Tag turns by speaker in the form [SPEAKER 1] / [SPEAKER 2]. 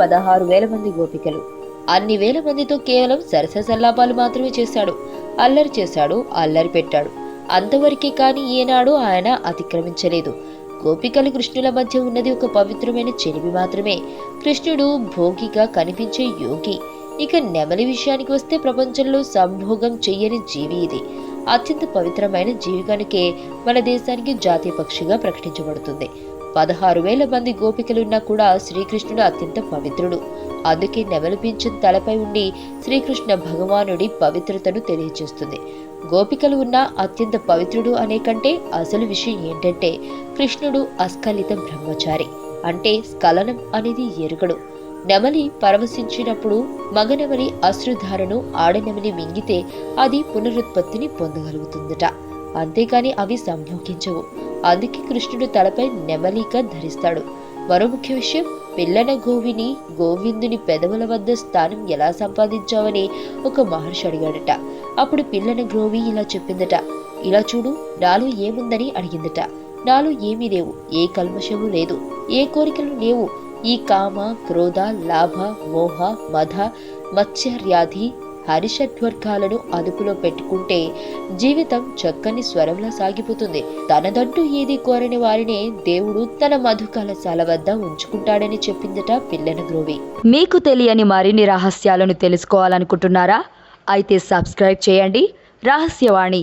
[SPEAKER 1] 16,000 మంది గోపికలు. అన్ని వేల మందితో కేవలం సరసల్లాపాలు మాత్రమే చేశాడు. అల్లరి చేశాడు, అల్లరి పెట్టాడు. అంతవరకే కాని ఏనాడు ఆయన అతిక్రమించలేదు. గోపికలు కృష్ణుల మధ్య ఉన్నది ఒక పవిత్రమైన చెలిమి మాత్రమే. కృష్ణుడు భోగిగా కనిపించే యోగి. ఇక నెమలి విషయానికి వస్తే ప్రపంచంలో సంభోగం చెయ్యని జీవి ఇది. అత్యంత పవిత్రమైన జీవి కనుకే మన దేశానికి జాతీయ పక్షిగా ప్రకటించబడుతుంది. 16,000 మంది గోపికలున్నా కూడా శ్రీకృష్ణుడు అత్యంత పవిత్రుడు. అందుకే నెమలి పింఛం తలపై ఉండి శ్రీకృష్ణ భగవానుడి పవిత్రతను తెలియజేస్తుంది. గోపికలు ఉన్న అత్యంత పవిత్రుడు అనే కంటే అసలు విషయం ఏంటంటే కృష్ణుడు అస్ఖలిత బ్రహ్మచారి. అంటే స్ఖలనం అనేది ఎరుగడు. నెమలి పరవశించినప్పుడు మగనెమలి అశ్రుధారను ఆడనెమలి మింగితే అది పునరుత్పత్తిని పొందగలుగుతుందట. అంతేకాని అవి సంభోగించవు. అందుకే కృష్ణుడు తలపై నెమలిక ధరిస్తాడు. మరో ముఖ్య విషయం, పిల్లన గోవిని గోవిందుని పెదవుల వద్ద స్థానం ఎలా సంపాదించావని ఒక మహర్షి అడిగాడట. అప్పుడు పిల్లన గ్రోవి ఇలా చెప్పిందట, ఇలా చూడు, నాలో ఏముందని అడిగిందట. నాలో ఏమీ లేవు, ఏ కల్మషము లేదు, ఏ కోరికలు లేవు. ఈ కామ, క్రోధ, లాభ, మోహ, మద, మత్సర్యాది హరిషడ్వర్గాలను అదుపులో పెట్టుకుంటే జీవితం చక్కని స్వరంలా సాగిపోతుంది. తనదంటూ ఏది కోరని వారినే దేవుడు తన మధు కలశాల వద్ద ఉంచుకుంటాడని చెప్పిందట పిల్లన గ్రోవి.
[SPEAKER 2] మీకు తెలియని మరిన్ని రహస్యాలను తెలుసుకోవాలనుకుంటున్నారా? అయితే సబ్స్క్రైబ్ చేయండి రహస్యవాణి.